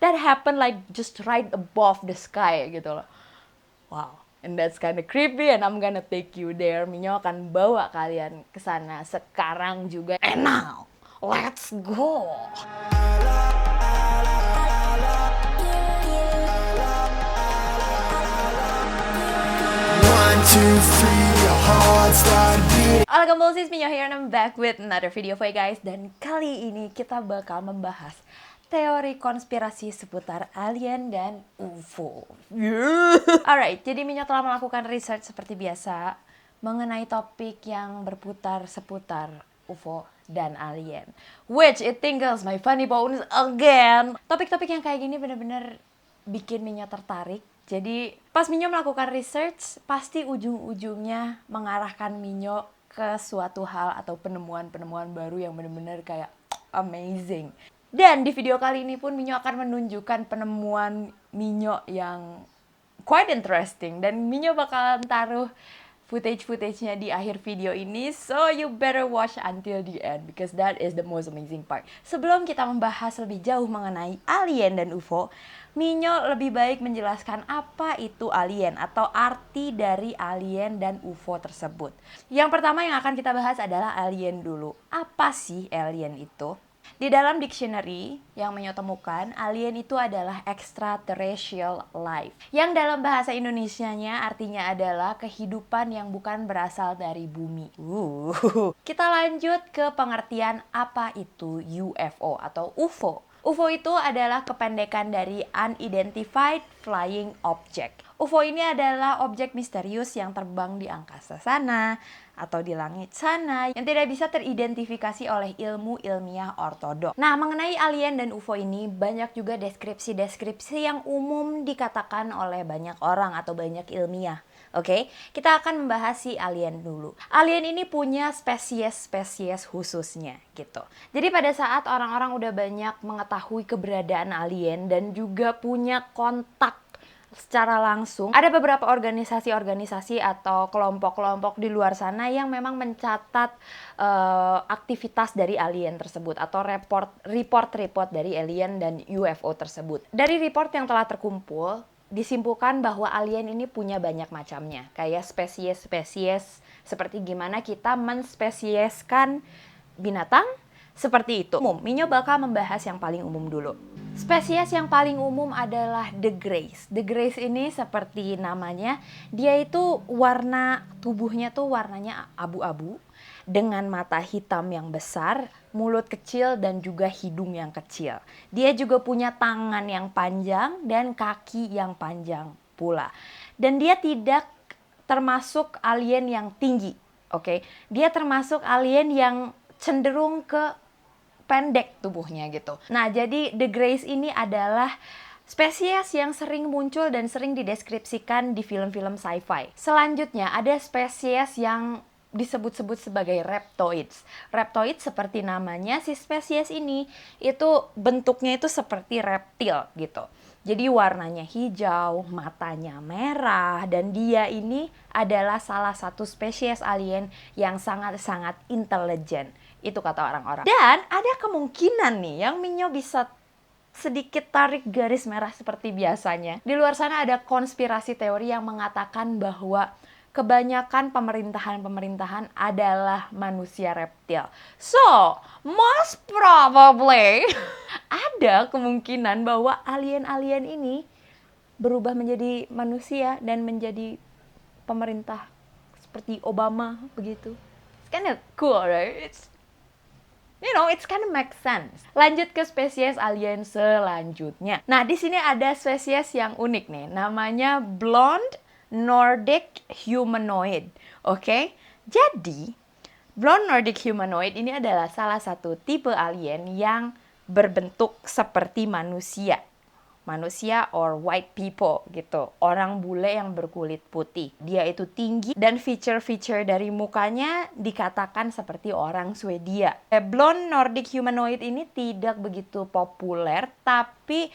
that happened like just right above the sky gitu loh. Wow, and that's kind of creepy and I'm gonna take you there. Minyo akan bawa kalian ke sana sekarang juga. And now, let's go. Halo Gambolsis, Minyo here and I'm back with another video for you guys. Dan kali ini kita bakal membahas teori konspirasi seputar alien dan UFO. Alright, jadi Minyo telah melakukan research seperti biasa mengenai topik yang berputar seputar UFO dan alien, which it tingles my funny bones again. Topik-topik yang kayak gini bener-bener bikin Minyo tertarik. Jadi pas Minyo melakukan research, pasti ujung-ujungnya mengarahkan Minyo ke suatu hal atau penemuan-penemuan baru yang benar-benar kayak amazing. Dan di video kali ini pun Minyo akan menunjukkan penemuan Minyo yang quite interesting. Dan Minyo bakalan taruh footage-nya di akhir video ini, so you better watch until the end because that is the most amazing part. Sebelum kita membahas lebih jauh mengenai alien dan UFO, Minyo lebih baik menjelaskan apa itu alien atau arti dari alien dan UFO tersebut. Yang pertama yang akan kita bahas adalah alien dulu. Apa sih alien itu? Di dalam dictionary yang Minyo temukan, alien itu adalah extraterrestrial life. Yang dalam bahasa Indonesianya artinya adalah kehidupan yang bukan berasal dari bumi. Kita lanjut ke pengertian apa itu UFO atau UFO. UFO itu adalah kependekan dari Unidentified Flying Object. UFO ini adalah objek misterius yang terbang di angkasa sana atau di langit sana yang tidak bisa teridentifikasi oleh ilmu ilmiah ortodok. Nah, mengenai alien dan UFO ini banyak juga deskripsi-deskripsi yang umum dikatakan oleh banyak orang atau banyak ilmiah. Oke, kita akan membahas si alien dulu. Alien ini punya spesies-spesies khususnya gitu. Jadi pada saat orang-orang udah banyak mengetahui keberadaan alien dan juga punya kontak secara langsung, ada beberapa organisasi-organisasi atau kelompok-kelompok di luar sana yang memang mencatat aktivitas dari alien tersebut atau report dari alien dan UFO tersebut. Dari report yang telah terkumpul, disimpulkan bahwa alien ini punya banyak macamnya, kayak spesies-spesies seperti gimana kita menspesieskan binatang, seperti itu. Minyo bakal membahas yang paling umum dulu. Spesies yang paling umum adalah the Greys. The Greys ini seperti namanya, dia itu warna tubuhnya tuh warnanya abu-abu dengan mata hitam yang besar, mulut kecil dan juga hidung yang kecil. Dia juga punya tangan yang panjang dan kaki yang panjang pula. Dan dia tidak termasuk alien yang tinggi, oke? Dia termasuk alien yang cenderung ke pendek tubuhnya gitu. Nah, jadi the Greys ini adalah spesies yang sering muncul dan sering dideskripsikan di film-film sci-fi. Selanjutnya ada spesies yang disebut-sebut sebagai reptoids. Reptoid seperti namanya, si spesies ini itu bentuknya itu seperti reptil gitu. Jadi warnanya hijau, matanya merah, dan dia ini adalah salah satu spesies alien yang sangat-sangat intelijen. Itu kata orang-orang. Dan ada kemungkinan nih yang Minyo bisa sedikit tarik garis merah seperti biasanya. Di luar sana ada konspirasi teori yang mengatakan bahwa kebanyakan pemerintahan adalah manusia reptil. So, most probably ada kemungkinan bahwa alien-alien ini berubah menjadi manusia dan menjadi pemerintah seperti Obama begitu. It's kind of cool, right? It's kind of make sense. Lanjut ke spesies alien selanjutnya. Nah, di sini ada spesies yang unik nih. Namanya Blonde Nordic Humanoid. Oke? Jadi, Blonde Nordic Humanoid ini adalah salah satu tipe alien yang berbentuk seperti manusia. Manusia or white people gitu. Orang bule yang berkulit putih. Dia itu tinggi dan feature-feature dari mukanya dikatakan seperti orang Swedia. Blonde Nordic Humanoid ini tidak begitu populer, tapi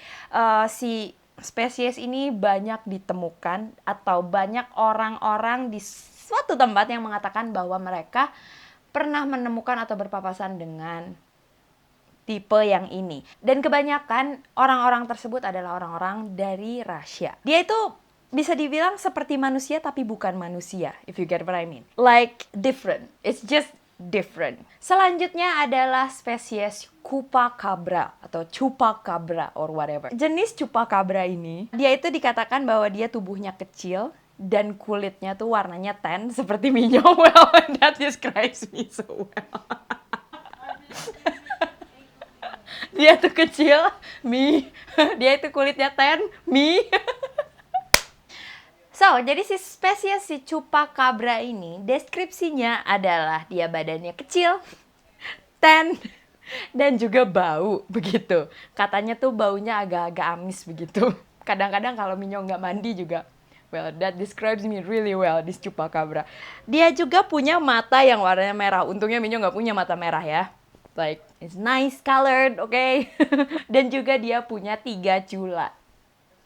si spesies ini banyak ditemukan atau banyak orang-orang di suatu tempat yang mengatakan bahwa mereka pernah menemukan atau berpapasan dengan tipe yang ini. Dan kebanyakan orang-orang tersebut adalah orang-orang dari Rusia. Dia itu bisa dibilang seperti manusia tapi bukan manusia, if you get what I mean. Like different. It's just different. Selanjutnya adalah spesies Chupacabra atau Chupacabra or whatever. Jenis Chupacabra ini, dia itu dikatakan bahwa dia tubuhnya kecil dan kulitnya tuh warnanya tan seperti Minyo. Well, that describes me so well. Dia tuh kecil, me. Dia itu kulitnya tan, me. So, jadi spesies si Chupacabra ini, deskripsinya adalah dia badannya kecil, tan, dan juga bau, begitu. Katanya tuh baunya agak-agak amis, begitu. Kadang-kadang kalau Minyo nggak mandi juga, well, that describes me really well, this Chupacabra. Dia juga punya mata yang warnanya merah. Untungnya Minyo nggak punya mata merah ya. Like, it's nice colored, okay? Dan juga dia punya 3 cula.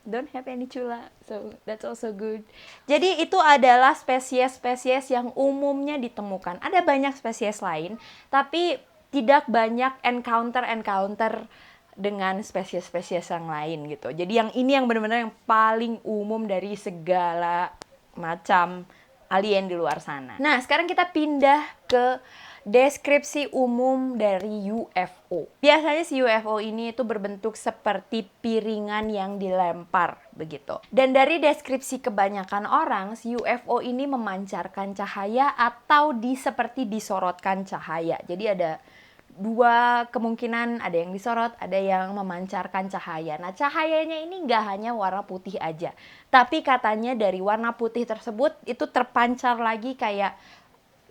Don't have any cula, so that's also good. Jadi itu adalah spesies-spesies yang umumnya ditemukan. Ada banyak spesies lain, tapi tidak banyak encounter dengan spesies-spesies yang lain gitu. Jadi yang ini yang benar-benar yang paling umum dari segala macam alien di luar sana. Nah, sekarang kita pindah ke deskripsi umum dari UFO. Biasanya si UFO ini itu berbentuk seperti piringan yang dilempar begitu. Dan dari deskripsi kebanyakan orang, si UFO ini memancarkan cahaya atau seperti disorotkan cahaya. Jadi ada 2 kemungkinan, ada yang disorot, ada yang memancarkan cahaya. Nah, cahayanya ini nggak hanya warna putih aja, tapi katanya dari warna putih tersebut itu terpancar lagi kayak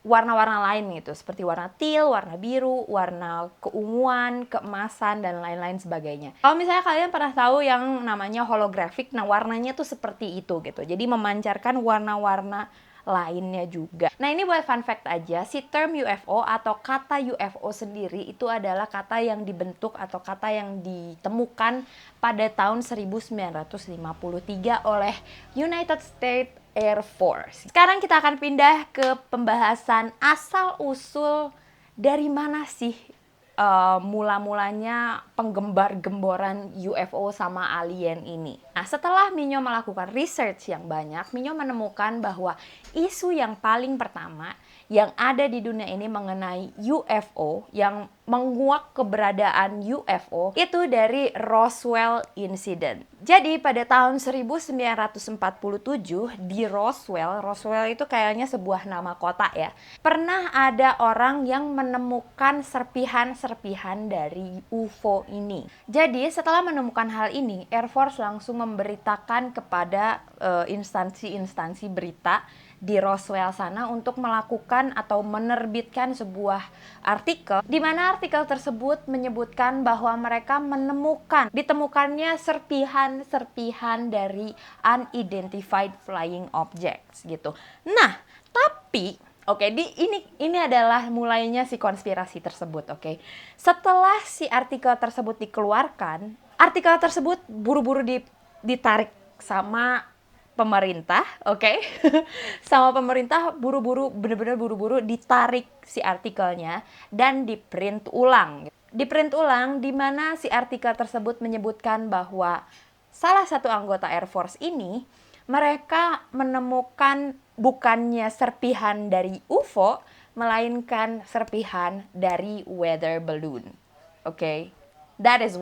warna-warna lain gitu, seperti warna teal, warna biru, warna keunguan, keemasan, dan lain-lain sebagainya. Kalau misalnya kalian pernah tahu yang namanya holographic, nah warnanya tuh seperti itu gitu. Jadi memancarkan warna-warna lainnya juga. Nah, ini buat fun fact aja, si term UFO atau kata UFO sendiri itu adalah kata yang dibentuk atau kata yang ditemukan pada tahun 1953 oleh United States Air Force. Sekarang kita akan pindah ke pembahasan asal-usul dari mana sih mula-mulanya penggembar-gemboran UFO sama alien ini. Nah, setelah Minyo melakukan research yang banyak, Minyo menemukan bahwa isu yang paling pertama yang ada di dunia ini mengenai UFO, yang menguak keberadaan UFO, itu dari Roswell Incident. Jadi pada tahun 1947 di Roswell itu kayaknya sebuah nama kota ya, pernah ada orang yang menemukan serpihan-serpihan dari UFO ini. Jadi setelah menemukan hal ini, Air Force langsung memberitakan kepada instansi-instansi berita di Roswell sana untuk melakukan atau menerbitkan sebuah artikel, di mana artikel tersebut menyebutkan bahwa mereka ditemukannya serpihan-serpihan dari unidentified flying objects gitu. Nah, tapi ini adalah mulainya si konspirasi tersebut, oke. Setelah si artikel tersebut dikeluarkan, artikel tersebut buru-buru ditarik sama pemerintah, oke. Sama pemerintah benar-benar buru-buru ditarik si artikelnya dan di-print ulang. Di-print ulang di mana si artikel tersebut menyebutkan bahwa salah satu anggota Air Force ini, mereka menemukan bukannya serpihan dari UFO, melainkan serpihan dari weather balloon. Oke. That is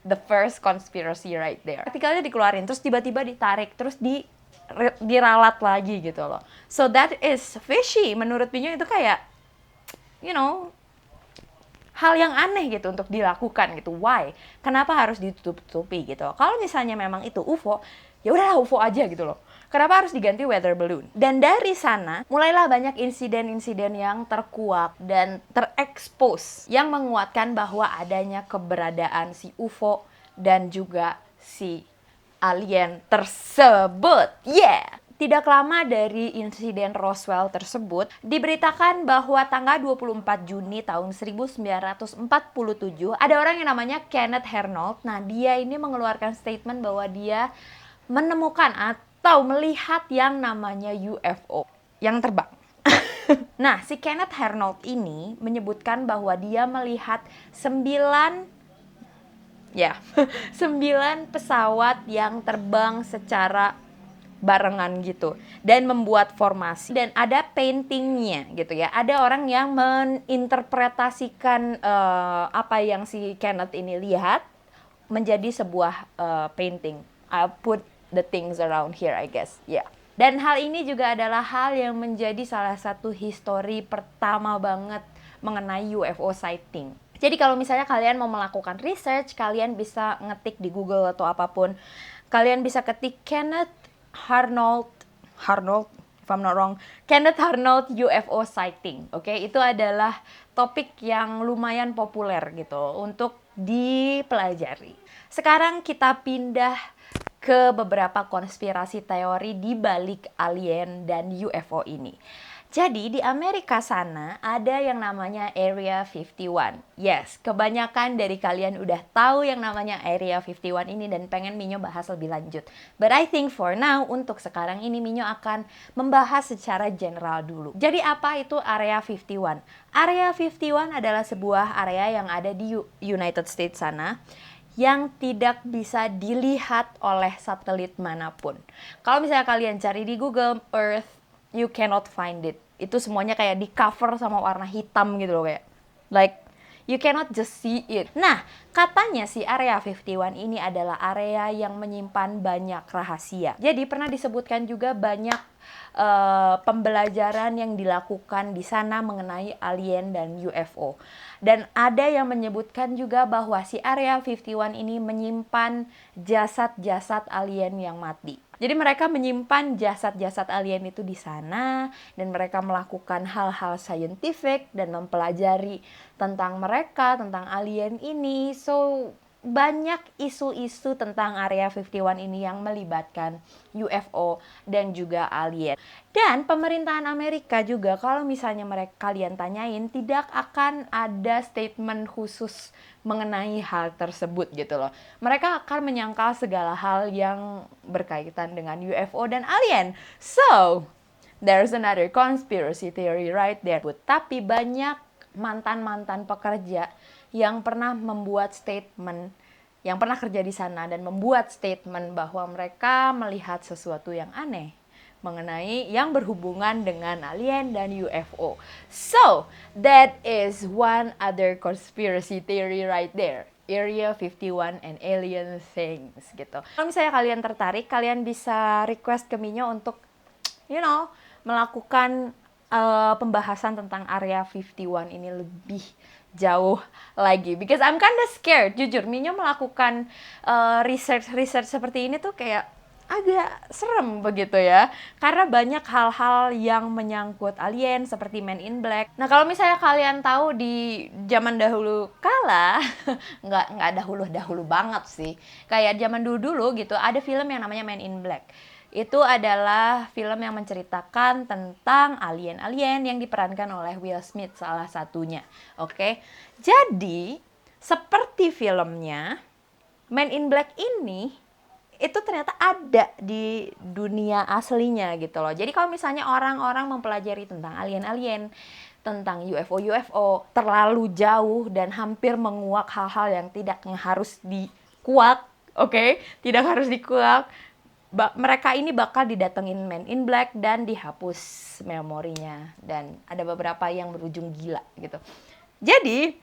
the first conspiracy right there. Artikelnya dikeluarin, terus tiba-tiba ditarik, terus diralat lagi gitu loh. So that is fishy. Menurut Minyo itu kayak, hal yang aneh gitu untuk dilakukan gitu. Why? Kenapa harus ditutup-tutupi gitu? Kalau misalnya memang itu UFO, ya udahlah UFO aja gitu loh. Kenapa harus diganti weather balloon? Dan dari sana mulailah banyak insiden-insiden yang terkuak dan terekspos yang menguatkan bahwa adanya keberadaan si UFO dan juga si alien tersebut. Yeah! Tidak lama dari insiden Roswell tersebut, diberitakan bahwa tanggal 24 Juni tahun 1947, ada orang yang namanya Kenneth Arnold. Nah, dia ini mengeluarkan statement bahwa dia menemukan atau melihat yang namanya UFO yang terbang. Nah, si Kenneth Arnold ini menyebutkan bahwa dia melihat 9 Ya, 9 pesawat yang terbang secara barengan gitu dan membuat formasi dan ada paintingnya gitu ya. Ada orang yang meninterpretasikan apa yang si Kenneth ini lihat menjadi sebuah painting. I'll put the things around here, I guess. Ya. Yeah. Dan hal ini juga adalah hal yang menjadi salah satu histori pertama banget mengenai UFO sighting. Jadi kalau misalnya kalian mau melakukan research, kalian bisa ngetik di Google atau apapun. Kalian bisa ketik Kenneth Arnold, if I'm not wrong, Kenneth Arnold UFO sighting. Oke, itu adalah topik yang lumayan populer gitu untuk dipelajari. Sekarang kita pindah ke beberapa konspirasi teori di balik alien dan UFO ini. Jadi di Amerika sana ada yang namanya Area 51. Yes, kebanyakan dari kalian udah tahu yang namanya Area 51 ini dan pengen Minyo bahas lebih lanjut. But I think for now, untuk sekarang ini Minyo akan membahas secara general dulu. Jadi apa itu Area 51? Area 51 adalah sebuah area yang ada di United States sana yang tidak bisa dilihat oleh satelit manapun. Kalau misalnya kalian cari di Google Earth, you cannot find it. Itu semuanya kayak di cover sama warna hitam gitu loh, kayak like you cannot just see it. Nah, katanya si Area 51 ini adalah area yang menyimpan banyak rahasia. Jadi pernah disebutkan juga banyak pembelajaran yang dilakukan di sana mengenai alien dan UFO. Dan ada yang menyebutkan juga bahwa si Area 51 ini menyimpan jasad-jasad alien yang mati. Jadi mereka menyimpan jasad-jasad alien itu di sana dan mereka melakukan hal-hal saintifik dan mempelajari tentang mereka, tentang alien ini. So, banyak isu-isu tentang Area 51 ini yang melibatkan UFO dan juga alien. Dan pemerintahan Amerika juga kalau misalnya kalian tanyain tidak akan ada statement khusus mengenai hal tersebut gitu loh. Mereka akan menyangkal segala hal yang berkaitan dengan UFO dan alien. So, there's another conspiracy theory right there. Tapi banyak mantan-mantan pekerja yang pernah membuat statement, yang pernah kerja di sana dan membuat statement bahwa mereka melihat sesuatu yang aneh mengenai yang berhubungan dengan alien dan UFO. So, that is one other conspiracy theory right there. Area 51 and alien things gitu. Kalau misalnya kalian tertarik, kalian bisa request ke Minyo untuk melakukan pembahasan tentang Area 51 ini lebih jauh lagi. Because I'm kinda scared, jujur. Minyo melakukan research seperti ini tuh kayak agak serem begitu ya. Karena banyak hal-hal yang menyangkut alien seperti Men in Black. Nah kalau misalnya kalian tahu di zaman dahulu kala, nggak dahulu banget sih. Kayak zaman dulu gitu, ada film yang namanya Men in Black. Itu adalah film yang menceritakan tentang alien-alien yang diperankan oleh Will Smith salah satunya. Oke. Jadi, seperti filmnya, Men in Black ini itu ternyata ada di dunia aslinya gitu loh. Jadi kalau misalnya orang-orang mempelajari tentang alien-alien, tentang UFO terlalu jauh dan hampir menguak hal-hal yang tidak harus dikuak, oke? Tidak harus dikuak. Mereka ini bakal didatengin Men in Black dan dihapus memorinya. Dan ada beberapa yang berujung gila gitu. Jadi,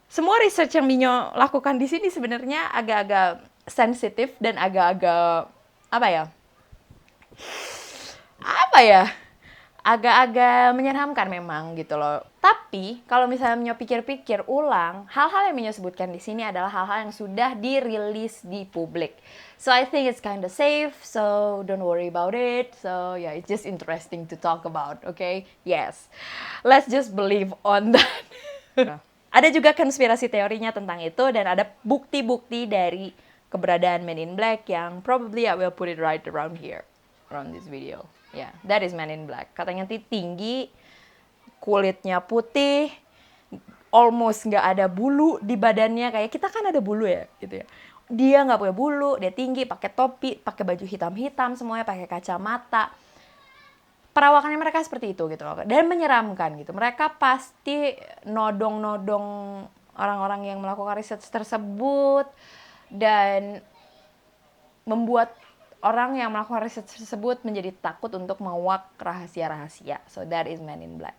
semua research yang Minyo lakukan di sini sebenarnya agak-agak sensitif dan agak-agak agak-agak menyeramkan memang gitu loh. Tapi kalau misalnya Minyo pikir-pikir ulang, hal-hal yang Minyo sebutkan di sini adalah hal-hal yang sudah dirilis di publik. So I think it's kind of safe, so don't worry about it. So yeah, it's just interesting to talk about, okay? Yes, let's just believe on that. Ada juga konspirasi teorinya tentang itu dan ada bukti-bukti dari keberadaan Men in Black yang probably I will put it right around here, around this video. Yeah, that is Men in Black. Katanya tinggi, kulitnya putih, almost nggak ada bulu di badannya. Kayak kita kan ada bulu ya, gitu ya. Dia nggak punya bulu, dia tinggi, pakai topi, pakai baju hitam-hitam, semuanya pakai kacamata. Perawakannya mereka seperti itu gitu loh. Dan menyeramkan gitu. Mereka pasti nodong-nodong orang-orang yang melakukan riset tersebut. dan membuat orang yang melakukan riset tersebut menjadi takut untuk menguak rahasia-rahasia. So that is Men in Black.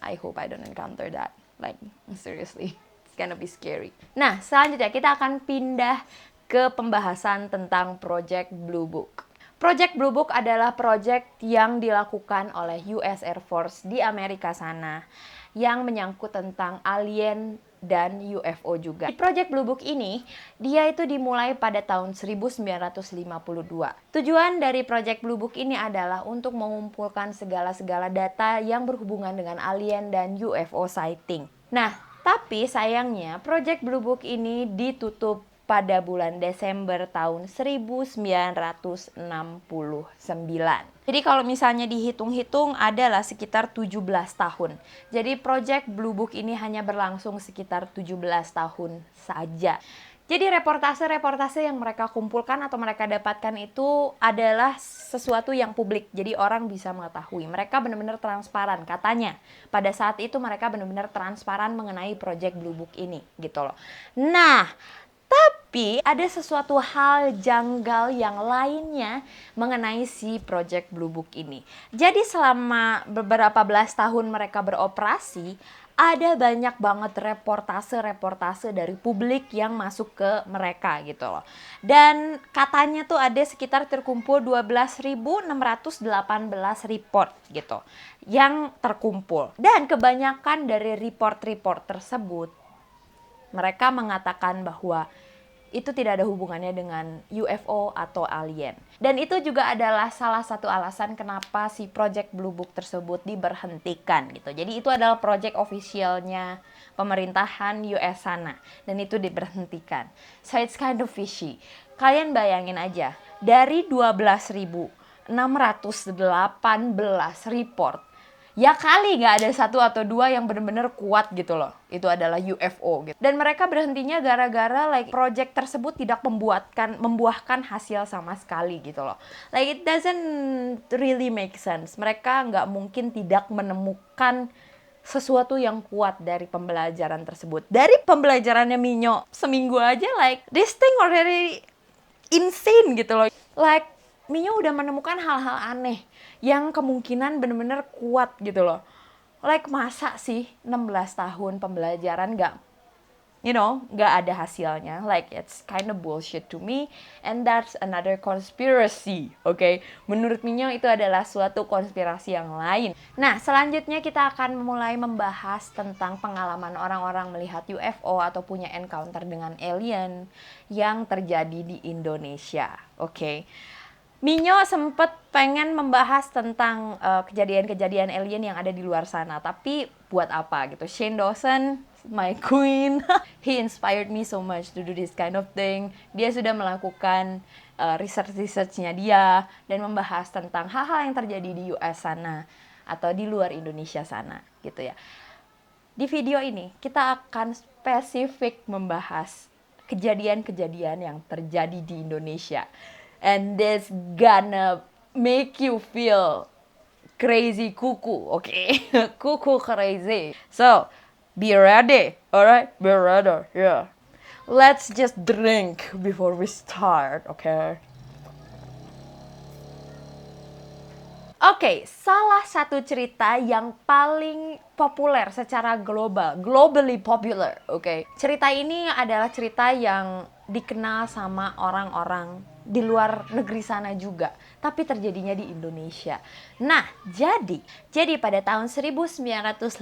I hope I don't encounter that. Like, seriously, it's gonna be scary. Nah, selanjutnya kita akan pindah ke pembahasan tentang Project Blue Book. Project Blue Book adalah project yang dilakukan oleh US Air Force di Amerika sana yang menyangkut tentang alien dan UFO juga. Di Project Blue Book ini, dia itu dimulai pada tahun 1952. Tujuan dari Project Blue Book ini adalah untuk mengumpulkan segala-segala data yang berhubungan dengan alien dan UFO sighting. Nah, tapi sayangnya Project Blue Book ini ditutup pada bulan Desember tahun 1969. Jadi kalau misalnya dihitung-hitung adalah sekitar 17 tahun. Jadi Project Blue Book ini hanya berlangsung sekitar 17 tahun saja. Jadi reportase-reportase yang mereka kumpulkan atau mereka dapatkan itu adalah sesuatu yang publik. Jadi orang bisa mengetahui. Mereka benar-benar transparan katanya. Pada saat itu mereka benar-benar transparan mengenai Project Blue Book ini gitu loh. Nah, tapi ada sesuatu hal janggal yang lainnya mengenai si Project Blue Book ini. Jadi selama beberapa belas tahun mereka beroperasi, ada banyak banget reportase-reportase dari publik yang masuk ke mereka gitu loh. Dan katanya tuh ada sekitar terkumpul 12.618 report gitu yang terkumpul. Dan kebanyakan dari report-report tersebut mereka mengatakan bahwa itu tidak ada hubungannya dengan UFO atau alien. Dan itu juga adalah salah satu alasan kenapa si Project Blue Book tersebut diberhentikan gitu. Jadi itu adalah project officialnya pemerintahan US sana. Dan itu diberhentikan. So it's kind of fishy. Kalian bayangin aja, dari 12.618 report, ya kali nggak ada satu atau dua yang benar-benar kuat gitu loh. Itu adalah UFO gitu. Dan mereka berhentinya gara-gara project tersebut tidak membuahkan hasil sama sekali gitu loh. It doesn't really make sense. Mereka nggak mungkin tidak menemukan sesuatu yang kuat dari pembelajaran tersebut. Dari pembelajarannya Minyo seminggu aja this thing already insane gitu loh. Minyo udah menemukan hal-hal aneh yang kemungkinan bener-bener kuat gitu loh. Masa sih 16 tahun pembelajaran nggak ada hasilnya. It's kind of bullshit to me. And that's another conspiracy, okay? Menurut Minyo itu adalah suatu konspirasi yang lain. Nah, selanjutnya kita akan mulai membahas tentang pengalaman orang-orang melihat UFO atau punya encounter dengan alien yang terjadi di Indonesia, okay? Minyo sempet pengen membahas tentang kejadian-kejadian alien yang ada di luar sana. Tapi buat apa gitu. Shane Dawson, my queen, he inspired me so much to do this kind of thing. Dia sudah melakukan research-nya dia dan membahas tentang hal-hal yang terjadi di US sana atau di luar Indonesia sana gitu ya. Di video ini kita akan spesifik membahas kejadian-kejadian yang terjadi di Indonesia. And this gonna make you feel crazy cuckoo, okay? Cuckoo crazy. So, be ready, alright? Be ready, yeah. Let's just drink before we start, okay? Oke, salah satu cerita yang paling populer secara globally popular, oke. Cerita ini adalah cerita yang dikenal sama orang-orang di luar negeri sana juga, tapi terjadinya di Indonesia. Nah, jadi pada tahun 1959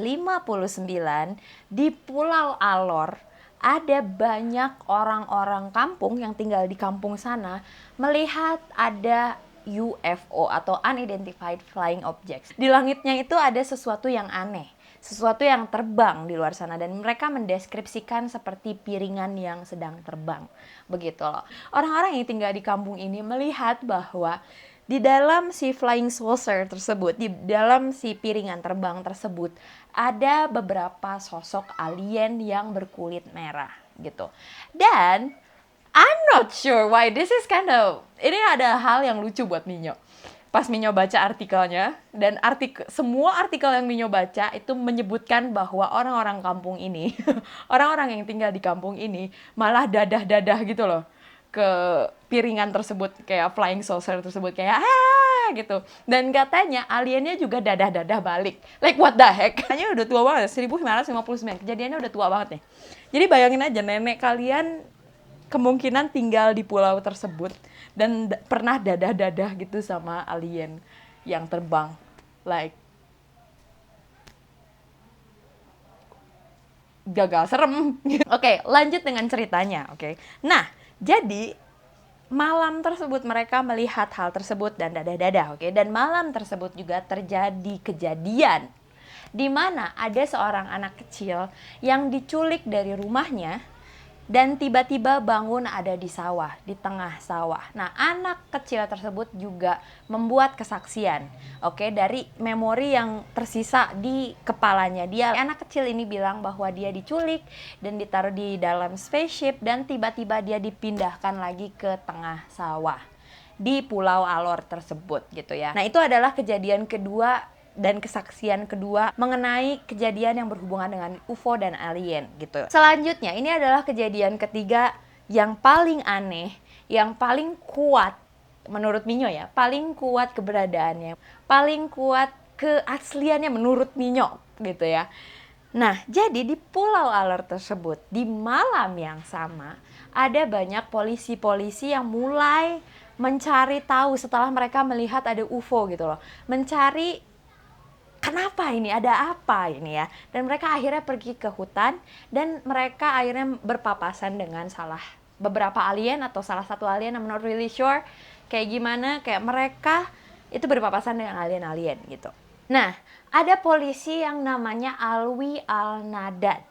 di Pulau Alor ada banyak orang-orang kampung yang tinggal di kampung sana melihat ada UFO atau Unidentified Flying Objects. Di langitnya itu ada sesuatu yang aneh, sesuatu yang terbang di luar sana, dan mereka mendeskripsikan seperti piringan yang sedang terbang. Begitu loh. Orang-orang yang tinggal di kampung ini melihat bahwa di dalam si flying saucer tersebut, di dalam si piringan terbang tersebut, ada beberapa sosok alien yang berkulit merah gitu. Dan I'm not sure why this is ini ada hal yang lucu buat Minyo. pas Minyo baca artikelnya, dan semua artikel yang Minyo baca itu menyebutkan bahwa orang-orang kampung ini, orang-orang yang tinggal di kampung ini malah dadah-dadah gitu loh ke piringan tersebut, kayak flying saucer tersebut, kayak gitu. Dan katanya aliennya juga dadah-dadah balik. Like what the heck? Kayaknya udah tua banget, 1959. Kejadiannya udah tua banget nih. Jadi bayangin aja, nenek kalian kemungkinan tinggal di pulau tersebut dan pernah dadah-dadah gitu sama alien yang terbang. Like, gagal serem. Oke, lanjut dengan ceritanya. Oke. Nah, jadi malam tersebut mereka melihat hal tersebut dan dadah-dadah. Oke. Dan malam tersebut juga terjadi kejadian di mana ada seorang anak kecil yang diculik dari rumahnya dan tiba-tiba bangun ada di sawah, di tengah sawah. Nah, anak kecil tersebut juga membuat kesaksian, oke, dari memori yang tersisa di kepalanya. Anak kecil ini bilang bahwa dia diculik dan ditaruh di dalam spaceship dan tiba-tiba dia dipindahkan lagi ke tengah sawah di Pulau Alor tersebut gitu ya. Nah, itu adalah kejadian kedua dan kesaksian kedua mengenai kejadian yang berhubungan dengan UFO dan alien gitu. Selanjutnya, ini adalah kejadian ketiga yang paling aneh, yang paling kuat menurut Minyo ya, paling kuat keberadaannya, paling kuat keasliannya menurut Minyo gitu ya. Nah, jadi di Pulau Alor tersebut, di malam yang sama, ada banyak polisi-polisi yang mulai mencari tahu setelah mereka melihat ada UFO gitu loh. Mencari kenapa ini, ada apa ini ya. Dan mereka akhirnya pergi ke hutan dan mereka akhirnya berpapasan dengan beberapa alien atau salah satu alien, I'm not really sure kayak gimana, kayak mereka itu berpapasan dengan alien-alien gitu. Nah, ada polisi yang namanya Alwi Al-Nadad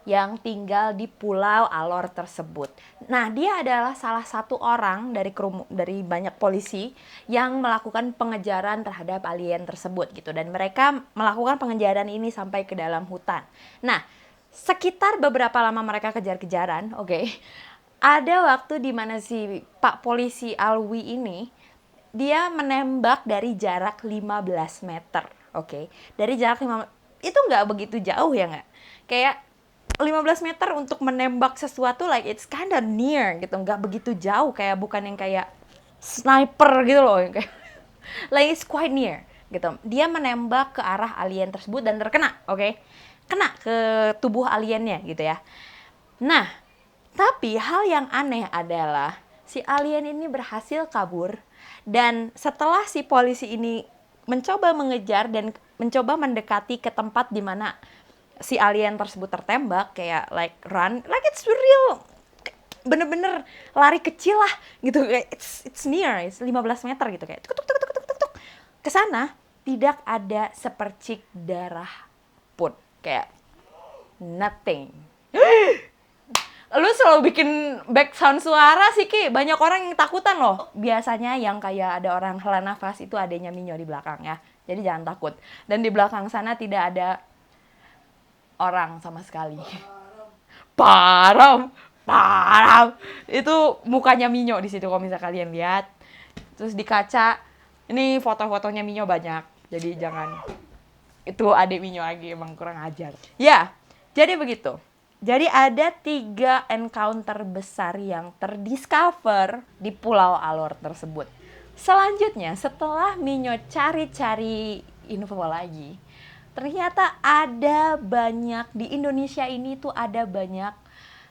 yang tinggal di Pulau Alor tersebut. Nah, dia adalah salah satu orang dari banyak polisi yang melakukan pengejaran terhadap alien tersebut gitu, dan mereka melakukan pengejaran ini sampai ke dalam hutan. Nah, sekitar beberapa lama mereka kejar-kejaran, oke. Ada waktu di mana si Pak Polisi Alwi ini dia menembak dari jarak 15 meter, oke. Dari jarak 15 itu nggak begitu jauh ya nggak? Kayak 15 meter untuk menembak sesuatu, like it's kinda near gitu, nggak begitu jauh, kayak bukan yang kayak sniper gitu loh, yang kayak like it's quite near gitu. Dia menembak ke arah alien tersebut dan terkena, oke? Kena ke tubuh aliennya gitu ya. Nah, tapi hal yang aneh adalah si alien ini berhasil kabur, dan setelah si polisi ini mencoba mengejar dan mencoba mendekati ke tempat di mana si alien tersebut tertembak, kayak like run, like it's real, bener-bener lari kecil lah gitu, kayak it's near, it's 15 meter gitu, kayak tuk tuk tuk tuk tuk tuk. Kesana tidak ada sepercik darah pun, kayak nothing. Lu selalu bikin back sound suara sih Ki, banyak orang yang takutan loh. Biasanya yang kayak ada orang hela nafas itu adanya Minyo di belakang ya, jadi jangan takut. Dan di belakang sana tidak ada orang sama sekali. Parah. Itu mukanya Minyo di situ kalau misalnya kalian lihat. Terus di kaca, ini foto-fotonya Minyo banyak. Jadi jangan, itu adik Minyo lagi, emang kurang ajar. Ya, jadi begitu. Jadi ada 3 encounter besar yang terdiscover di Pulau Alor tersebut. Selanjutnya, setelah Minyo cari-cari info lagi, ternyata ada banyak di Indonesia ini tuh, ada banyak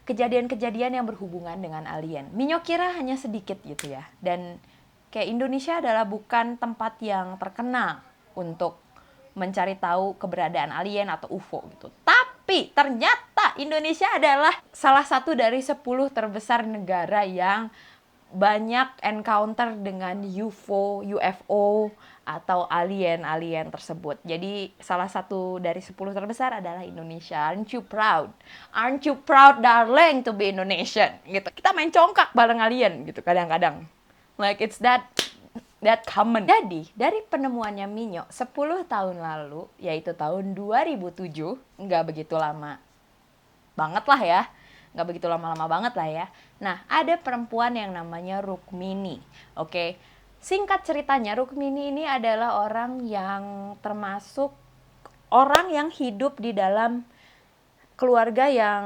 kejadian-kejadian yang berhubungan dengan alien. Minyo kira hanya sedikit gitu ya. Dan kayak Indonesia adalah bukan tempat yang terkenal untuk mencari tahu keberadaan alien atau UFO gitu. Tapi ternyata Indonesia adalah salah satu dari 10 terbesar negara yang banyak encounter dengan UFO atau alien tersebut. Jadi salah satu dari 10 terbesar adalah Indonesia. Aren't you proud? Aren't you proud, darling, to be Indonesian? Gitu. Kita main congkak bareng alien gitu kadang-kadang. Like it's that common. Jadi dari penemuannya Minyo 10 tahun lalu, yaitu tahun 2007, nggak begitu lama banget lah ya. Nggak begitu lama-lama banget lah ya. Nah, ada perempuan yang namanya Rukmini. Oke. Singkat ceritanya, Rukmini ini adalah orang yang termasuk orang yang hidup di dalam keluarga yang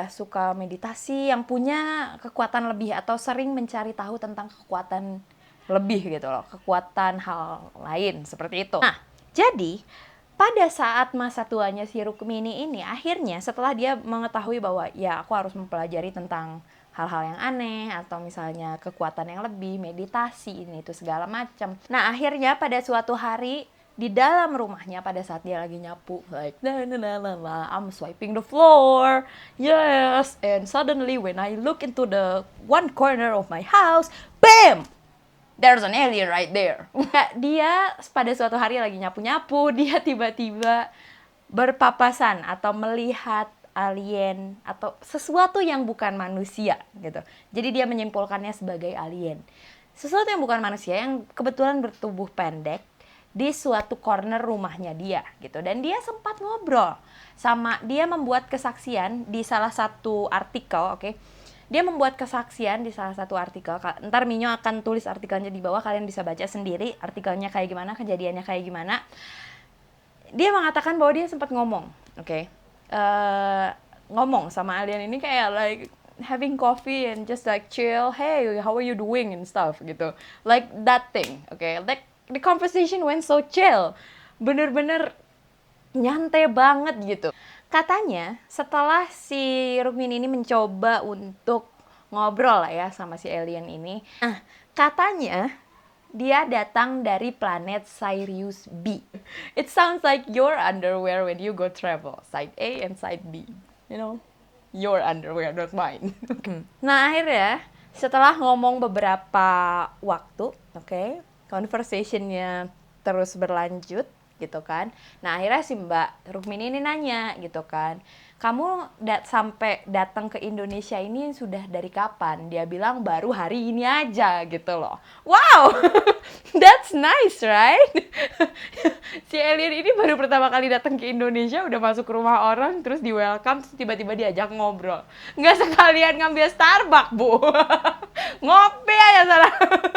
suka meditasi, yang punya kekuatan lebih atau sering mencari tahu tentang kekuatan lebih gitu loh, kekuatan hal lain seperti itu. Nah, jadi pada saat masa tuanya si Rukmini ini, akhirnya setelah dia mengetahui bahwa ya aku harus mempelajari tentang hal-hal yang aneh atau misalnya kekuatan yang lebih, meditasi ini itu segala macam. Nah, akhirnya pada suatu hari di dalam rumahnya pada saat dia lagi nyapu, like I'm swiping the floor, yes, and suddenly when I look into the one corner of my house, bam, there's an alien right there. Dia pada suatu hari lagi nyapu-nyapu, dia tiba-tiba berpapasan atau melihat alien atau sesuatu yang bukan manusia gitu. Jadi dia menyimpulkannya sebagai alien. Sesuatu yang bukan manusia yang kebetulan bertubuh pendek di suatu corner rumahnya dia gitu. Dan dia sempat ngobrol sama, dia membuat kesaksian di salah satu artikel, oke? Dia membuat kesaksian di salah satu artikel. Ntar Minyo akan tulis artikelnya di bawah, kalian bisa baca sendiri artikelnya kayak gimana, kejadiannya kayak gimana. Dia mengatakan bahwa dia sempat ngomong, oke? Ngomong sama alien ini kayak like having coffee and just like chill, hey, how are you doing and stuff gitu. Like that thing, okay? Like the conversation went so chill. Bener-bener nyantai banget gitu. Katanya setelah si Rukmini ini mencoba untuk ngobrol lah ya sama si alien ini. Katanya dia datang dari planet Sirius B. It sounds like your underwear when you go travel. Side A and side B. You know, your underwear, not mine. Nah akhirnya setelah ngomong beberapa waktu, oke, conversationnya terus berlanjut gitu kan. Nah akhirnya si Mbak Rukmini ini nanya gitu kan, kamu sampai datang ke Indonesia ini sudah dari kapan? Dia bilang baru hari ini aja gitu loh. Wow, that's nice right? Si alien ini baru pertama kali datang ke Indonesia udah masuk ke rumah orang, terus di welcome, terus tiba-tiba diajak ngobrol. Nggak sekalian ngambil Starbucks bu, ngopi aja sana.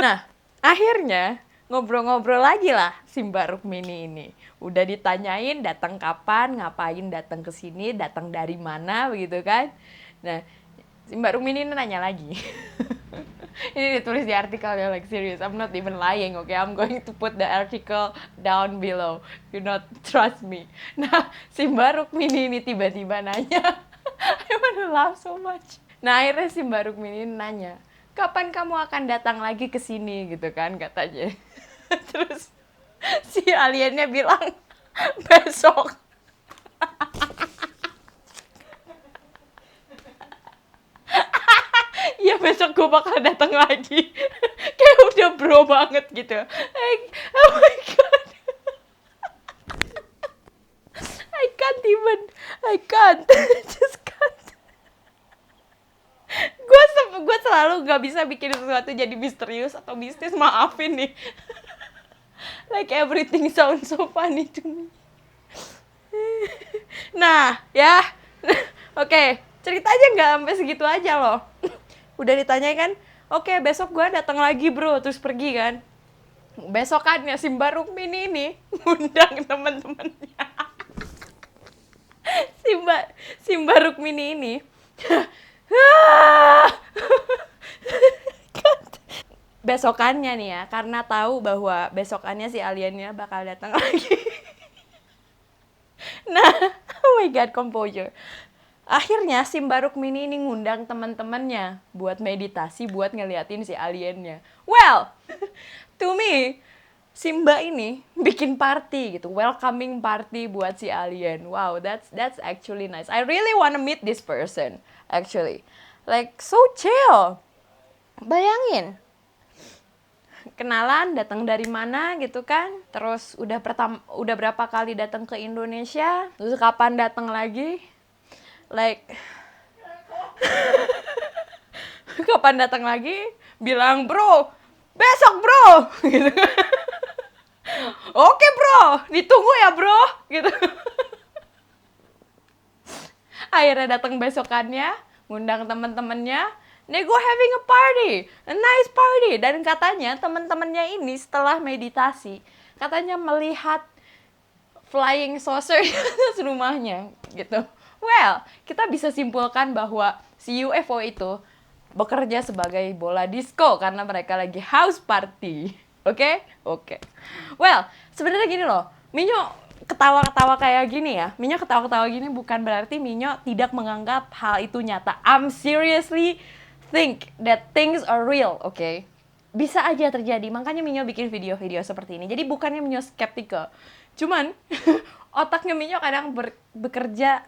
Nah akhirnya ngobrol-ngobrol lagi lah si Mbak Rukmini ini. Udah ditanyain datang kapan, ngapain datang ke sini, datang dari mana begitu kan. Nah, si Mbak Rukmini ini nanya lagi. Ini ditulis di artikelnya, like serious, I'm not even lying, okay? I'm going to put the article down below. You not trust me. Nah, si Mbak Rukmini ini tiba-tiba nanya. I wanna laugh so much. Nah, akhirnya si Mbak Rukmini ini nanya, kapan kamu akan datang lagi ke sini gitu kan katanya. Terus si aliennya bilang besok. Ya besok gue bakal datang lagi. Kayak udah bro banget gitu. Like, oh my god. I can't. Just can't. Gue selalu gak bisa bikin sesuatu jadi misterius atau bisnis, maafin nih. Like everything sounds so funny to me. Nah, ya. Oke, ceritanya nggak sampai segitu aja loh. Udah ditanya kan, oke besok gue datang lagi bro, terus pergi kan. Besokannya si Mbak Rukmini ini ngundang teman-temannya. Si Mbak Rukmini ini besokannya nih ya, karena tahu bahwa besokannya si aliennya bakal datang lagi. Nah, oh my god, composure. Akhirnya si Mbak Rukmini ini ngundang teman-temannya buat meditasi, buat ngeliatin si aliennya. Well, to me, si Mbak ini bikin party gitu, welcoming party buat si alien. Wow, that's actually nice. I really wanna meet this person, actually. Like so chill. Bayangin, kenalan datang dari mana gitu kan, terus udah berapa kali datang ke Indonesia, terus kapan datang lagi, like kapan datang lagi, bilang bro besok bro gitu. Oke bro, ditunggu ya bro gitu. Akhirnya datang besokannya, ngundang temen-temennya, They go having a party, a nice party. Dan katanya teman-temannya ini setelah meditasi, katanya melihat flying saucer di atas rumahnya gitu. Well, kita bisa simpulkan bahwa si UFO itu bekerja sebagai bola disco karena mereka lagi house party. Oke? Oke. Well, sebenarnya gini loh. Minyo ketawa-ketawa kayak gini ya. Minyo ketawa-ketawa gini bukan berarti Minyo tidak menganggap hal itu nyata. I'm seriously think that things are real, oke? Bisa aja terjadi. Makanya Minyo bikin video-video seperti ini. Jadi bukannya Minyo skeptical. Cuman otaknya Minyo kadang bekerja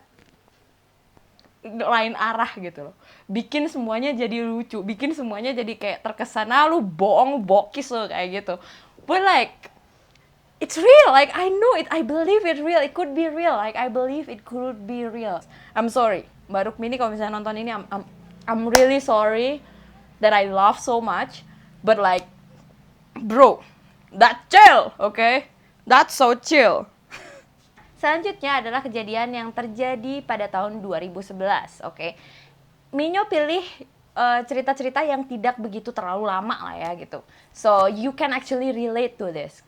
lain arah gitu loh. Bikin semuanya jadi lucu, bikin semuanya jadi kayak terkesan lu bohong, bokis lo kayak gitu. But like it's real, like I know it, I believe it real, it could be real, like I believe it could be real. I'm sorry, Mbak Rukmini kalau misalnya nonton ini, I'm really sorry that I laugh so much, but like, bro, that chill, okay? That's so chill. Selanjutnya adalah kejadian yang terjadi pada tahun 2011, oke? Minyo pilih cerita-cerita yang tidak begitu terlalu lama lah ya gitu. So you can actually relate to this.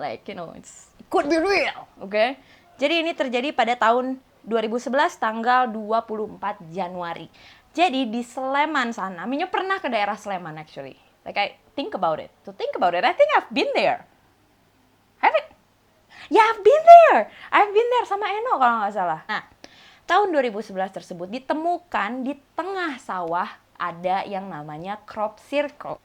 Like, you know, it could be real, okay? Jadi ini terjadi pada tahun 2011 tanggal 24 Januari. Jadi di Sleman sana, Minyo pernah ke daerah Sleman actually. Like I think about it. To think about it, I think I've been there. Have it? Yeah, I've been there. I've been there sama Eno kalau nggak salah. Nah, tahun 2011 tersebut ditemukan di tengah sawah ada yang namanya crop circle.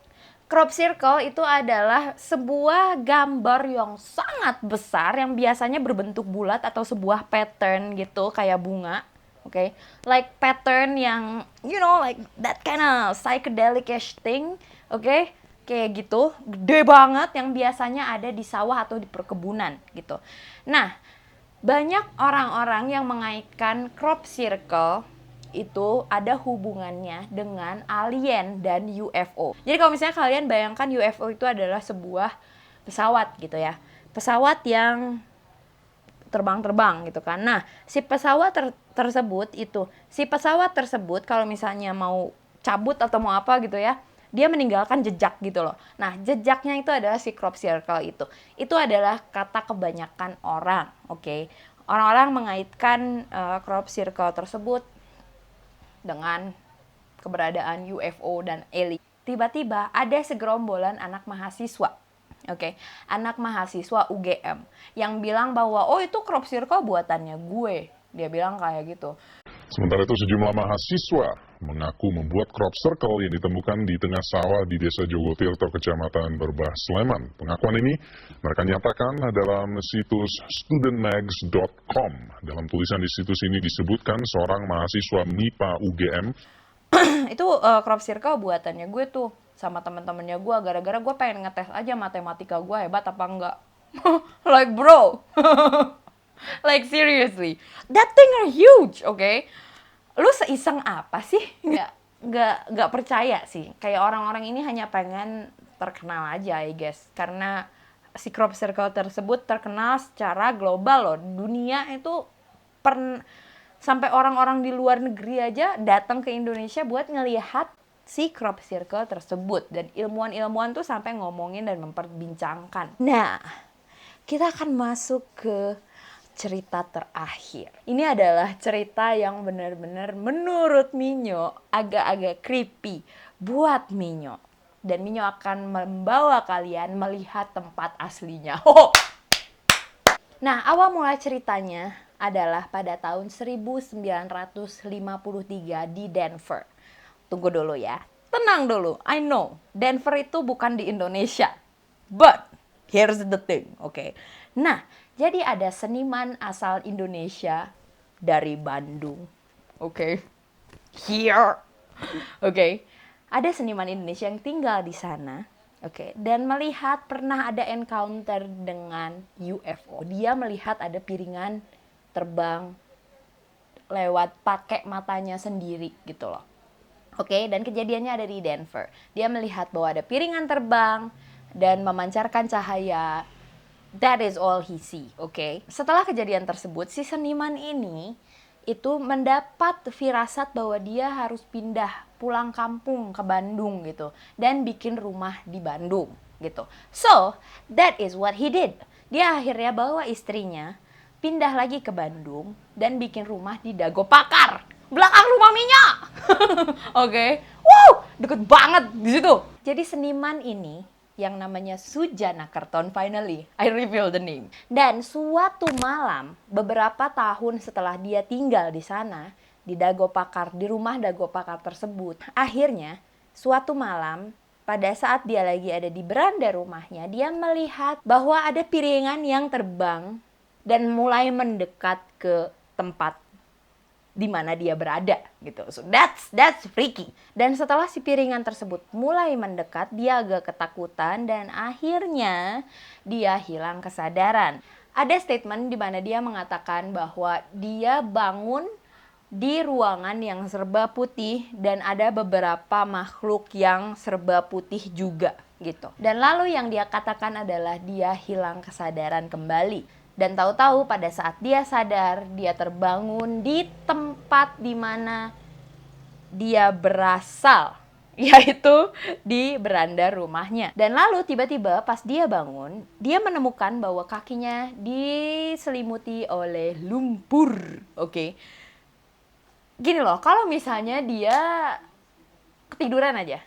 Crop circle itu adalah sebuah gambar yang sangat besar yang biasanya berbentuk bulat atau sebuah pattern gitu kayak bunga. Oke, like pattern yang you know like that kind of psychedelic-ish thing, oke? Kayak gitu, gede banget yang biasanya ada di sawah atau di perkebunan gitu. Nah, banyak orang-orang yang mengaitkan crop circle itu ada hubungannya dengan alien dan UFO. Jadi kalau misalnya kalian bayangkan UFO itu adalah sebuah pesawat gitu ya. Pesawat yang terbang-terbang gitu kan. Nah, si pesawat tersebut kalau misalnya mau cabut atau mau apa gitu ya, dia meninggalkan jejak gitu loh. Nah, jejaknya itu adalah si crop circle itu. Itu adalah kata kebanyakan orang, oke? Orang-orang mengaitkan crop circle tersebut dengan keberadaan UFO dan alien. Tiba-tiba ada segerombolan anak mahasiswa, anak mahasiswa UGM yang bilang bahwa oh itu crop circle buatannya gue. Dia bilang kayak gitu. Sementara itu sejumlah mahasiswa mengaku membuat crop circle yang ditemukan di tengah sawah di Desa Jogotirto, Kecamatan Berbah, Sleman. Pengakuan ini mereka nyatakan dalam situs studentmags.com. Dalam tulisan di situs ini disebutkan seorang mahasiswa MIPA UGM itu crop circle buatannya gue tuh sama teman-temannya gue gara-gara gue pengen ngetes aja matematika gue hebat apa enggak. Like bro. Like seriously, that thing are huge, okay? Lu seiseng apa sih? Nggak percaya sih. Kayak orang-orang ini hanya pengen terkenal aja, I guess. Karena si crop circle tersebut terkenal secara global loh. Dunia itu sampai orang-orang di luar negeri aja datang ke Indonesia buat ngelihat si crop circle tersebut. Dan ilmuwan-ilmuwan tuh sampai ngomongin dan memperbincangkan. Nah, kita akan masuk ke cerita terakhir. Ini adalah cerita yang benar-benar menurut Minyo agak-agak creepy buat Minyo. Dan Minyo akan membawa kalian melihat tempat aslinya. Nah, awal mula ceritanya adalah pada tahun 1953 di Denver. Tunggu dulu ya. Tenang dulu. I know, Denver itu bukan di Indonesia. But here's the thing, oke? Nah, jadi ada seniman asal Indonesia dari Bandung. Oke. Here. Oke. Ada seniman Indonesia yang tinggal di sana. Oke. Dan melihat pernah ada encounter dengan UFO. Dia melihat ada piringan terbang lewat pakai matanya sendiri gitu loh. Oke. Dan kejadiannya ada di Denver. Dia melihat bahwa ada piringan terbang dan memancarkan cahaya. That is all he see, oke? Setelah kejadian tersebut, si seniman ini itu mendapat firasat bahwa dia harus pindah pulang kampung ke Bandung gitu dan bikin rumah di Bandung gitu. So, that is what he did. Dia akhirnya bawa istrinya pindah lagi ke Bandung dan bikin rumah di Dago Pakar, belakang rumah Minyo. Oke. Wow, deket banget di situ. Jadi seniman ini yang namanya Sujana Kerton, finally I reveal the name. Dan suatu malam, beberapa tahun setelah dia tinggal di sana, di Dago Pakar, di rumah Dago Pakar tersebut, akhirnya suatu malam pada saat dia lagi ada di beranda rumahnya, dia melihat bahwa ada piringan yang terbang dan mulai mendekat ke tempat di mana dia berada gitu. So that's freaky. Dan setelah si piringan tersebut mulai mendekat, dia agak ketakutan dan akhirnya dia hilang kesadaran. Ada statement di mana dia mengatakan bahwa dia bangun di ruangan yang serba putih dan ada beberapa makhluk yang serba putih juga gitu. Dan lalu yang dia katakan adalah dia hilang kesadaran kembali. Dan tahu-tahu pada saat dia sadar, dia terbangun di tempat di mana dia berasal, yaitu di beranda rumahnya. Dan lalu tiba-tiba pas dia bangun, dia menemukan bahwa kakinya diselimuti oleh lumpur. Oke. Gini loh, kalau misalnya dia ketiduran aja,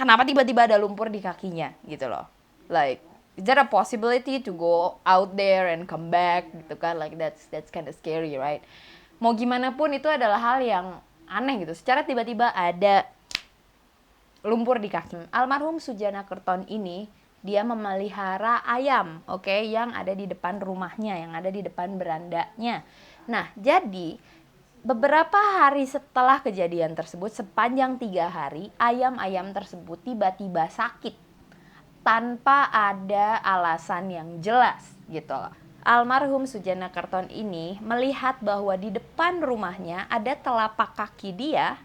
kenapa tiba-tiba ada lumpur di kakinya gitu loh. Like, is there a possibility to go out there and come back gitu kan? Like that's kind of scary, right? Mau gimana pun itu adalah hal yang aneh gitu. Secara tiba-tiba ada lumpur di kaki. Almarhum Sujana Kerton ini dia memelihara ayam, oke, yang ada di depan rumahnya, yang ada di depan berandanya. Nah, jadi beberapa hari setelah kejadian tersebut, sepanjang 3 hari, ayam-ayam tersebut tiba-tiba sakit tanpa ada alasan yang jelas gitu loh. Almarhum Sujana Kerton ini melihat bahwa di depan rumahnya ada telapak kaki dia.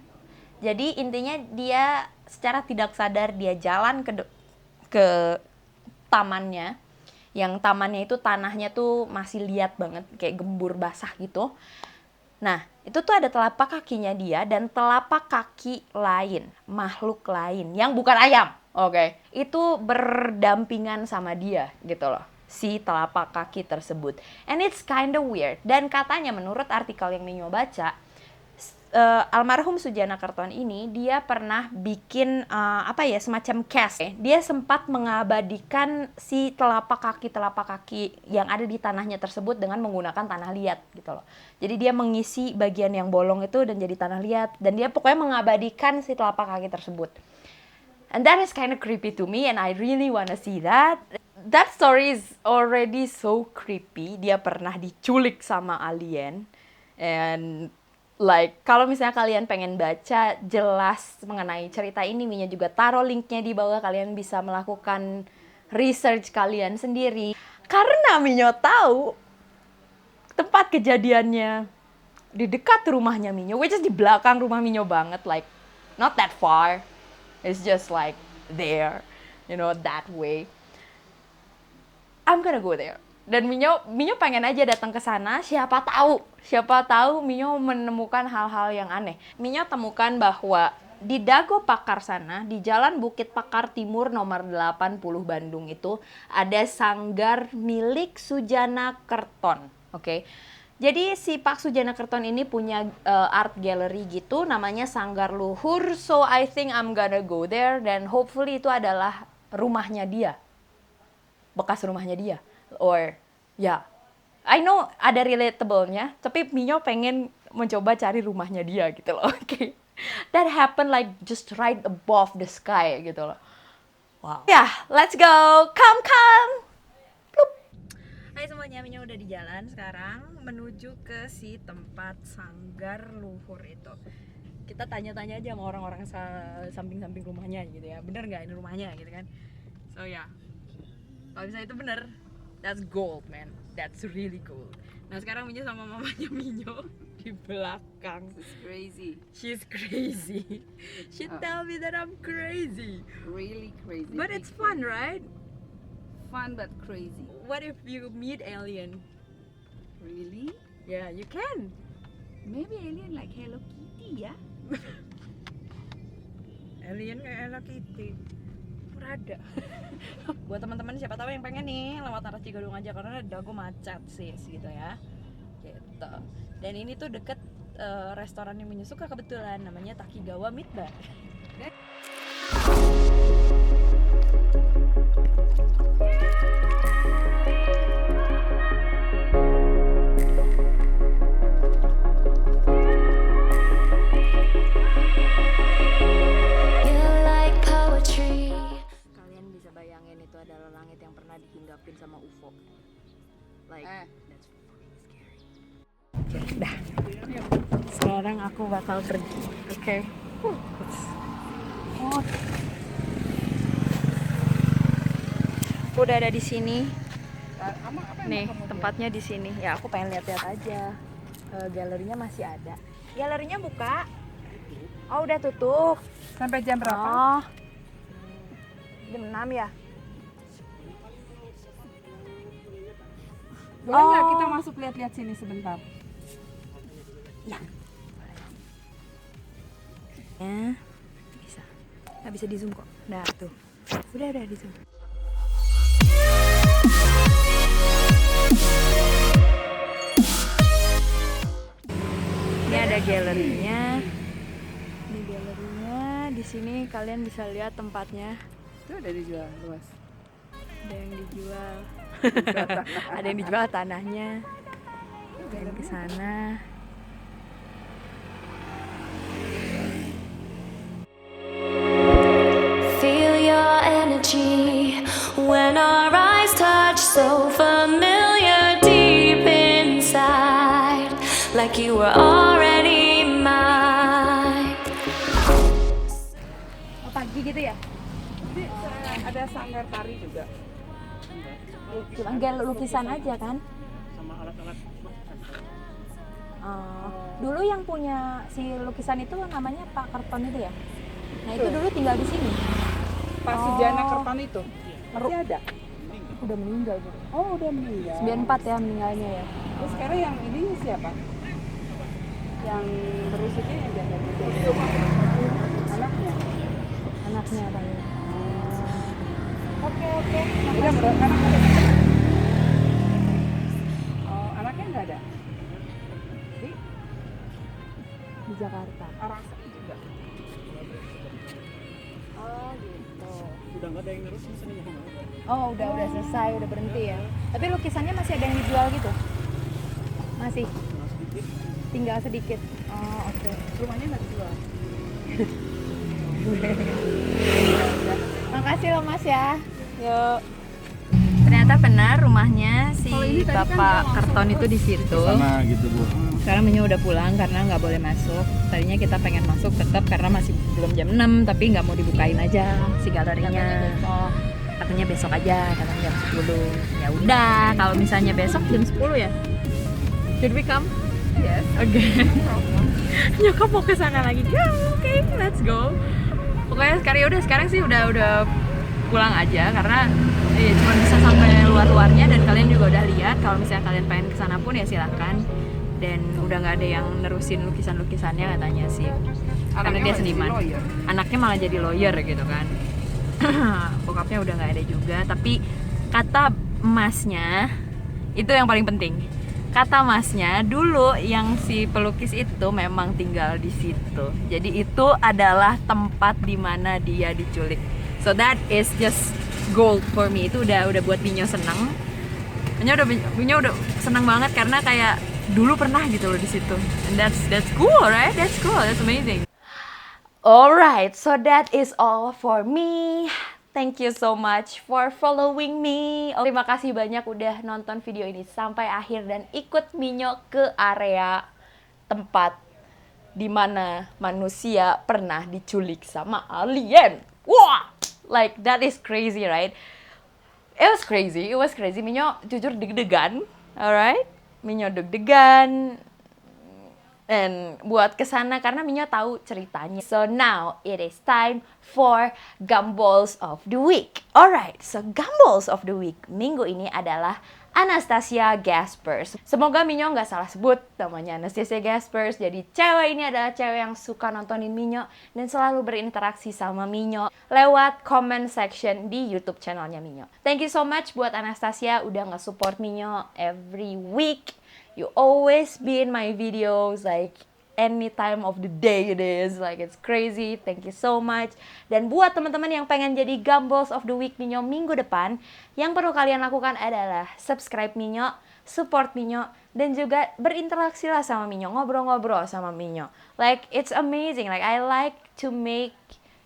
Jadi intinya dia secara tidak sadar dia jalan ke tamannya. Yang tamannya itu tanahnya tuh masih liat banget, kayak gembur basah gitu. Nah, itu tuh ada telapak kakinya dia dan telapak kaki lain, makhluk lain yang bukan ayam. Oke, itu berdampingan sama dia gitu loh, si telapak kaki tersebut. And it's kind of weird. Dan katanya menurut artikel yang Minyo baca, almarhum Sujana Kerton ini dia pernah bikin semacam cast. Dia sempat mengabadikan si telapak kaki yang ada di tanahnya tersebut dengan menggunakan tanah liat gitu loh. Jadi dia mengisi bagian yang bolong itu dan jadi tanah liat, dan dia pokoknya mengabadikan si telapak kaki tersebut. And that is kind of creepy to me and I really wanna see that. That story is already so creepy. Dia pernah diculik sama alien. And like, kalau misalnya kalian pengen baca jelas mengenai cerita ini, Minyo juga taruh linknya di bawah. Kalian bisa melakukan research kalian sendiri. Karena Minyo tahu tempat kejadiannya di dekat rumahnya Minyo, which is di belakang rumah Minyo banget, like not that far. It's just like there, you know, that way. I'm gonna go there. Dan Minyo pengen aja datang ke sana. Siapa tahu Minyo menemukan hal-hal yang aneh. Minyo temukan bahwa di Dago Pakar sana, di Jalan Bukit Pakar Timur nomor 80 Bandung itu ada sanggar milik Sujana Kerton. Oke. Jadi si Pak Sujana Kerton ini punya art gallery gitu, namanya Sanggar Luhur. So I think I'm gonna go there dan hopefully itu adalah rumahnya dia, bekas rumahnya dia. Or ya, I know ada relatable-nya, tapi Minyo pengen mencoba cari rumahnya dia gitu loh. Oke. That happened like just right above the sky gitu loh. Wow. Ya, let's go. Come. Hai semuanya, Minyo udah di jalan sekarang menuju ke si tempat Sanggar Luhur itu. Kita tanya-tanya aja sama orang-orang samping-samping rumahnya gitu ya. Bener nggak ini rumahnya gitu kan? So ya, kalau misalnya itu bener, that's gold man. That's really gold. Nah sekarang Minyo sama mamanya Minyo di belakang. She's crazy. She tell me that I'm crazy. Really crazy. But it's fun, right? Fun but crazy. What if you meet alien? Really? Yeah, you can. Maybe alien like Hello Kitty, yeah? Alien kayak Hello Kitty. Rada. Buat teman-teman siapa tahu yang pengen nih lewat arah Cigadung aja karena dago macet sih gitu ya. Gitu. Dan ini tuh deket restoran yang Minyo suka kebetulan namanya Takigawa Meat Bar. Kalian bisa bayangin itu adalah langit yang pernah dihinggapin sama UFO. Like that's fucking scary. Oke, dah. Sekarang aku bakal pergi. Oke. Oh. Udah ada di sini. Nih, tempatnya di sini. Ya, aku pengen lihat-lihat aja. Galerinya masih ada. Galerinya buka. Oh, udah tutup. Sampai jam berapa? Oh. Jam 6 ya? Boleh nggak Oh. kita masuk lihat-lihat sini sebentar? Ya. Ya. Bisa. Nggak bisa di zoom kok. Nah, tuh. Udah di zoom. Ini ada galerinya. Ini galerinya. Di sini kalian bisa lihat tempatnya. Itu udah dijual luas. Ada yang dijual. Ada yang dijual tanahnya. Dan ke sana. Feel your energy when our eyes touch, so familiar deep inside, like you were already mine. Oh, pagi gitu ya? Jadi ada sanggar tari juga. Cuma lukisan aja kan? Dulu yang punya si lukisan itu namanya Pak Kerton itu ya? Nah itu dulu tinggal di sini. Pak Sujana Kerton itu masih ada. Udah meninggal gitu. Oh, udah meninggal. 94 ya meninggalnya ya. Terus sekarang yang ini siapa? Yang berusutnya yang jaga gitu. Anaknya. Anaknya katanya. Oke. Udah anak ada. Oh, anaknya nggak ada. Di Jakarta. Orang juga. Oh gitu. Udah nggak ada yang nerusin seninya. Oh udah selesai, udah berhenti ya. Tapi lukisannya masih ada yang dijual gitu? Masih? Tinggal sedikit. Oh oke. Rumahnya nggak dijual. Makasih loh Mas ya. Yuk. Ternyata benar rumahnya si Bapak Kerton itu di situ. Sana gitu Bu. Sekarang Minyo udah pulang karena nggak boleh masuk. Tadinya kita pengen masuk tetap karena masih belum jam 6 tapi nggak mau dibukain aja si galerinya. Katanya besok aja, katanya jam 10. Ya udah, kalau misalnya besok jam 10 ya. Should we come? Yes. Again. Nyokap mau ke sana lagi. Ya, oke, let's go. Pokoknya sekarang sih udah pulang aja karena ya cuma bisa sampai luar-luarnya dan kalian juga udah lihat kalau misalnya kalian pengen ke sana pun ya silahkan. Dan udah nggak ada yang nerusin lukisan-lukisannya katanya sih. Karena dia seniman. Anaknya malah jadi lawyer gitu kan. Bokapnya udah nggak ada juga, tapi kata emasnya itu yang paling penting. Kata masnya dulu yang si pelukis itu memang tinggal di situ. Jadi itu adalah tempat di mana dia diculik. So that is just gold for me. Itu udah buat Minyo seneng. Minyo udah seneng banget karena kayak dulu pernah gitu loh di situ. And that's cool, right? That's cool. That's amazing. Alright, so that is all for me. Thank you so much for following me. Terima kasih banyak udah nonton video ini sampai akhir dan ikut Minyo ke area tempat di mana manusia pernah diculik sama alien. Wah, like that is crazy, right? It was crazy. Minyo jujur deg-degan, alright? Minyo deg-degan. And buat kesana karena Minyo tahu ceritanya. So now it is time for Gumballs of the Week. Alright, so Gumballs of the Week minggu ini adalah Anastasia Gaspers. Semoga Minyo nggak salah sebut namanya Anastasia Gaspers. Jadi cewek ini adalah cewek yang suka nontonin Minyo dan selalu berinteraksi sama Minyo lewat comment section di YouTube channelnya Minyo. Thank you so much buat Anastasia udah nge-support Minyo every week. You always be in my videos like any time of the day it is, like it's crazy. Thank you so much. Dan buat teman-teman yang pengen jadi Gumballs of the Week Minyo minggu depan, yang perlu kalian lakukan adalah subscribe Minyo, support Minyo, dan juga berinteraksi lah sama Minyo, ngobrol-ngobrol sama Minyo. Like it's amazing. Like I like to make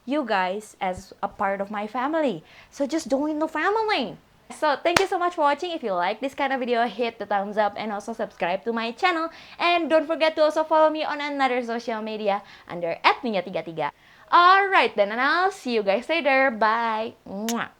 you guys as a part of my family. So just join the family. So thank you so much for watching. If you like this kind of video, hit the thumbs up and also subscribe to my channel. And don't forget to also follow me on another social media under @minyo33. Alright then, and I'll see you guys later. Bye. Mwah.